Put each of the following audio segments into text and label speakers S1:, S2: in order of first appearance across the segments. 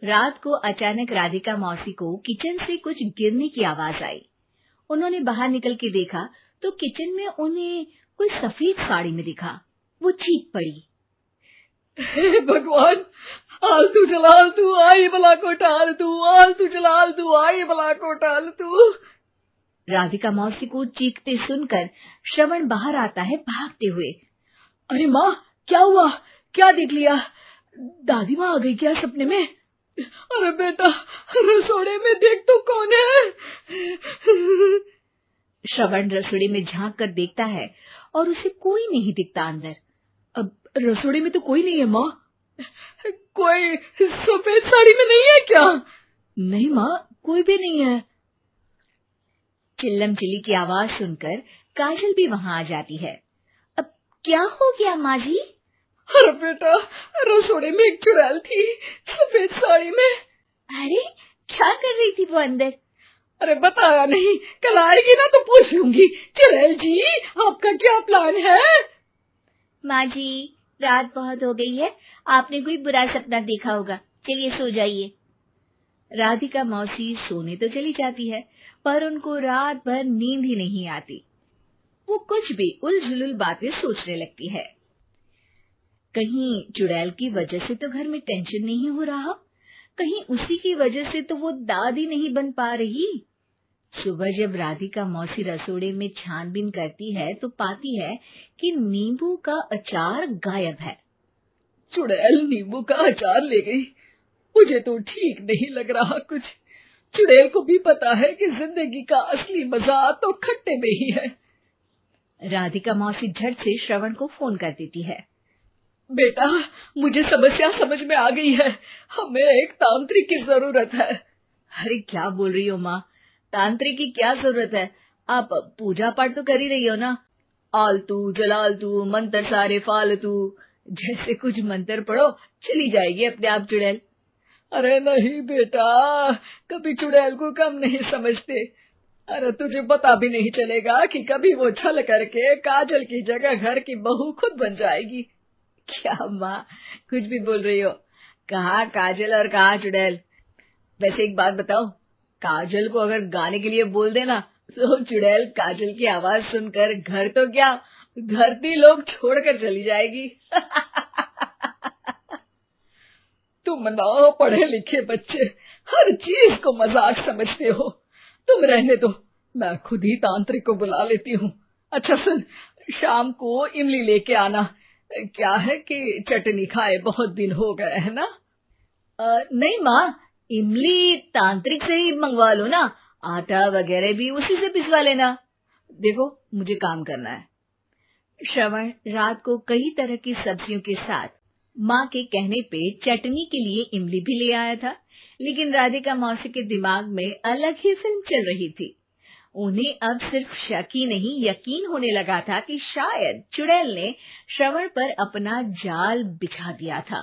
S1: रात को अचानक राधिका मौसी को किचन से कुछ गिरने की आवाज आई। उन्होंने बाहर निकल के देखा तो किचन में उन्हें कोई सफेद साड़ी में दिखा। वो चीख पड़ी,
S2: हे भगवान, आलतू जलालतू आई बला को टालतू, आलतू जलालतू आई बला को टालतू।
S1: राधिका मौसी को चीखते सुनकर श्रवण बाहर आता है भागते हुए।
S2: अरे माँ, क्या हुआ? क्या देख लिया? दादी माँ आ गई क्या सपने में? अरे बेटा, रसोड़े में देख तो कौन है?
S1: श्रवण रसोड़े में झांक कर देखता है और उसे कोई नहीं दिखता अंदर।
S2: अब रसोड़े में तो कोई नहीं है माँ। कोई सफेद साड़ी में नहीं है क्या? नहीं माँ, कोई भी नहीं है।
S1: चिल्लम चिल्ली की आवाज सुनकर काजल भी वहां आ जाती है। अब क्या हो गया माँ जी?
S2: अरे बेटा, रसोड़े में एक चुड़ैल थी सफेद साड़ी में।
S1: अरे क्या कर रही थी वो अंदर?
S2: अरे बताया नहीं, कल आएगी ना तो पूछ लूंगी। चुड़ैल जी, आपका क्या प्लान है?
S1: माँ जी, रात बहुत हो गई है, आपने कोई बुरा सपना देखा होगा, चलिए सो जाइए। राधिका मौसी सोने तो चली जाती है, पर उनको रात भर नींद ही नहीं आती। वो कुछ भी उलझुल बातें सोचने लगती है। कहीं चुड़ैल की वजह से तो घर में टेंशन नहीं हो रहा, कहीं उसी की वजह से तो वो दादी नहीं बन पा रही। सुबह जब राधिका मौसी रसोड़े में छानबीन करती है तो पाती है कि नींबू का अचार गायब है।
S2: चुड़ैल नींबू का अचार ले गई, मुझे तो ठीक नहीं लग रहा कुछ। चुड़ैल को भी पता है कि जिंदगी का असली मजा तो खट्टे में ही है।
S1: राधिका मौसी झट से श्रवण को फोन कर देती है।
S2: बेटा, मुझे समस्या समझ में आ गई है, हमें एक तांत्रिक की जरूरत है।
S1: अरे क्या बोल रही हो माँ, तांत्रिक की क्या जरूरत है? आप पूजा पाठ तो कर ही रही हो ना। आलतू जलालतू मंत्र सारे फालतू जैसे कुछ मंत्र पढ़ो, चली जाएगी अपने आप चुड़ैल।
S2: अरे नहीं बेटा, कभी चुड़ैल को कम नहीं समझते। अरे तुझे पता भी नहीं चलेगा कि कभी वो छल करके काजल की जगह घर की बहू खुद बन जाएगी।
S1: क्या माँ, कुछ भी बोल रही हो? कहाँ काजल और कहाँ चुड़ैल? वैसे एक बात बताओ, काजल को अगर गाने के लिए बोल देना तो चुड़ैल काजल की आवाज सुनकर घर तो क्या धरती लोग छोड़कर चली जाएगी।
S2: तुम ना पढ़े लिखे बच्चे हर चीज को मजाक समझते हो। तुम रहने दो, मैं खुद ही तांत्रिक को बुला लेती हूँ। अच्छा सुन, शाम को इमली लेके आना। क्या है कि चटनी खाए बहुत दिन हो गए है ना?
S1: नहीं माँ, इमली तांत्रिक से ही मंगवा लो ना, आटा वगैरह भी उसी से पिसवा लेना। देखो मुझे काम करना है। श्रवण रात को कई तरह की सब्जियों के साथ माँ के कहने पे चटनी के लिए इमली भी ले आया था, लेकिन राधिका मौसी के दिमाग में अलग ही फिल्म चल रही थी। उन्हें अब सिर्फ शक ही नहीं यकीन होने लगा था कि शायद चुड़ैल ने श्रवण पर अपना जाल बिछा दिया था,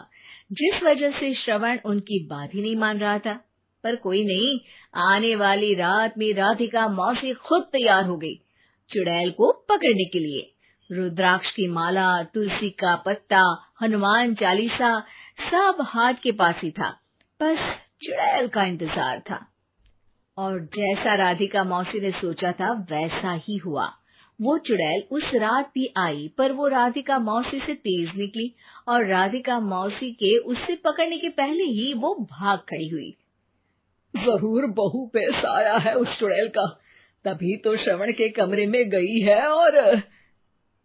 S1: जिस वजह से श्रवण उनकी बात ही नहीं मान रहा था। पर कोई नहीं, आने वाली रात में राधिका मौसी खुद तैयार हो गई चुड़ैल को पकड़ने के लिए। रुद्राक्ष की माला, तुलसी का पत्ता, हनुमान चालीसा सब हाथ के पास ही था, बस चुड़ैल का इंतजार था। और जैसा राधिका मौसी ने सोचा था वैसा ही हुआ। वो चुड़ैल उस रात भी आई, पर वो राधिका मौसी से तेज निकली और राधिका मौसी के उससे पकड़ने के पहले ही वो भाग खड़ी हुई।
S2: जरूर बहू पे साया है उस चुड़ैल का, तभी तो श्रवण के कमरे में गई है। और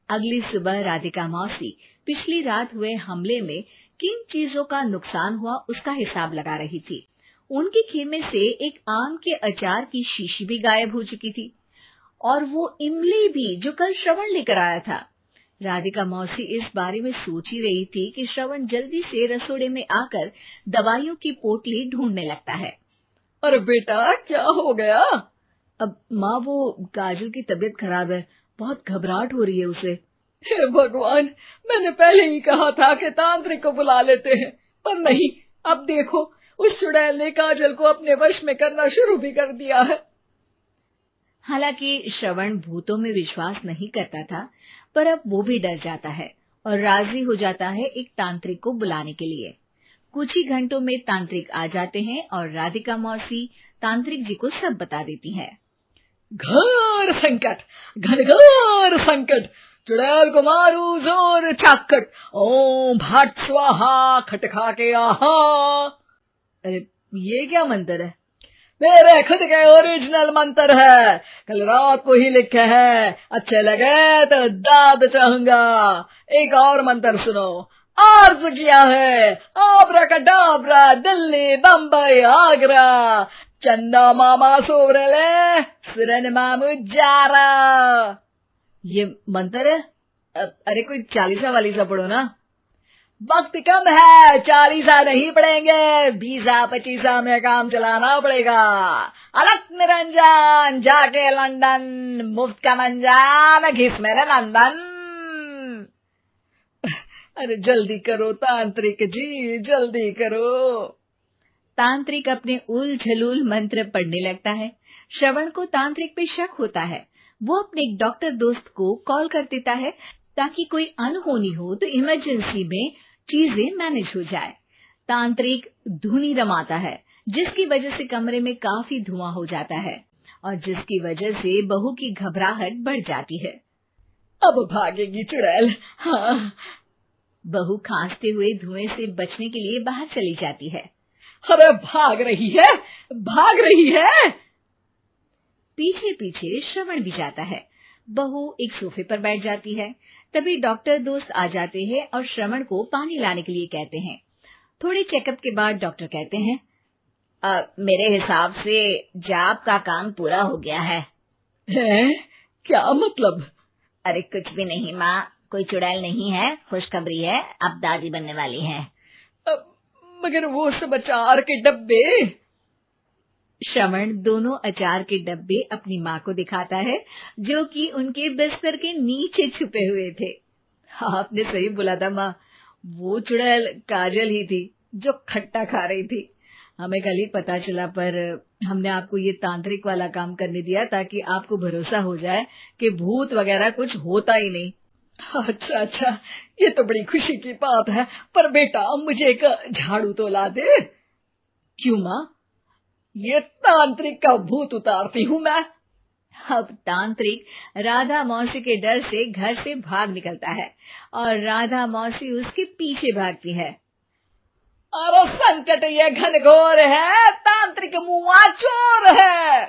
S1: अगली सुबह राधिका मौसी पिछली रात हुए हमले में किन चीजों का नुकसान हुआ उसका हिसाब लगा रही थी। उनके खेमे से एक आम के अचार की शीशी भी गायब हो चुकी थी और वो इमली भी जो कल श्रवण लेकर आया था। राधिका मौसी इस बारे में सोच ही रही थी कि श्रवण जल्दी से रसोड़े में आकर दवाइयों की पोटली ढूंढने लगता है।
S2: अरे बेटा, क्या हो गया?
S1: अब माँ, वो काजल की तबीयत खराब है, बहुत घबराहट हो रही है उसे।
S2: हे भगवान, मैंने पहले ही कहा था कि तांत्रिक को बुला लेते हैं, पर नहीं। अब देखो, उस चुड़ैल ने काजल को अपने वश में करना शुरू भी कर दिया है।
S1: हालांकि श्रवण भूतों में विश्वास नहीं करता था, पर अब वो भी डर जाता है और राजी हो जाता है एक तांत्रिक को बुलाने के लिए। कुछ ही घंटों में तांत्रिक आ जाते हैं और राधिका मौसी तांत्रिक जी को सब बता देती है।
S2: घोर संकट, घनघोर संकट, चुड़ैल को मारू जोर चाकट, ओम भट स्वाहा खटखा के आहा।
S1: अरे ये क्या मंत्र है?
S2: मेरे खुद के ओरिजिनल मंत्र है, कल रात को ही लिखे हैं, अच्छे लगे तो दाद चाहूंगा। एक और मंत्र सुनो, अर्ज किया है आब्राकडाब्रा, दिल्ली बम्बई आगरा, चंदा मामा सोवरले सुरन मामू जारा।
S1: ये मंत्र है? अरे कोई 40 वालीसा पढ़ो ना।
S2: वक्त कम है, 40 नहीं पड़ेंगे, 20-25 में काम चलाना पड़ेगा। अलग निरंजन जाके लंदन, मुफ्त का मंजान घिस मेरे नंदन। अरे जल्दी करो तांत्रिक जी, जल्दी करो।
S1: तांत्रिक अपने उल झलूल मंत्र पढ़ने लगता है। श्रवण को तांत्रिक पे शक होता है। वो अपने एक डॉक्टर दोस्त को कॉल कर देता है ताकि कोई अनहोनी हो तो इमरजेंसी में चीजें मैनेज हो जाए। तांत्रिक धुनी रमाता है, जिसकी वजह से कमरे में काफी धुआं हो जाता है और जिसकी वजह से बहू की घबराहट बढ़ जाती है।
S2: अब भागेगी चुड़ैल। हाँ।
S1: बहू खांसते हुए धुएं से बचने के लिए बाहर चली जाती है।
S2: अरे भाग रही है, भाग रही है।
S1: पीछे पीछे श्रवण भी जाता है। बहू एक सोफे पर बैठ जाती है। तभी डॉक्टर दोस्त आ जाते हैं और श्रवण को पानी लाने के लिए कहते हैं। थोड़े चेकअप के बाद डॉक्टर कहते हैं, मेरे हिसाब से जाप का काम पूरा हो गया है।
S2: क्या मतलब?
S1: अरे कुछ भी नहीं माँ, कोई चुड़ैल नहीं है, खुशखबरी है, अब दादी बनने वाली है।
S2: मगर वो सब अचार के डब्बे।
S1: श्रवण दोनों अचार के डब्बे अपनी माँ को दिखाता है, जो कि उनके बिस्तर के नीचे छुपे हुए थे। आपने सही बोला था माँ, वो चुड़ैल काजल ही थी जो खट्टा खा रही थी। हमें कल ही पता चला, पर हमने आपको ये तांत्रिक वाला काम करने दिया ताकि आपको भरोसा हो जाए कि भूत वगैरह कुछ होता ही नहीं।
S2: अच्छा अच्छा, ये तो बड़ी खुशी की बात है, पर बेटा मुझे एक झाड़ू तो ला दे।
S1: क्यों माँ?
S2: ये तांत्रिक का भूत उतारती हूँ मैं।
S1: अब तांत्रिक राधा मौसी के डर से घर से भाग निकलता है और राधा मौसी उसके पीछे भागती है।
S2: अरे संकट ये घनघोर है, तांत्रिक मुआ चोर है।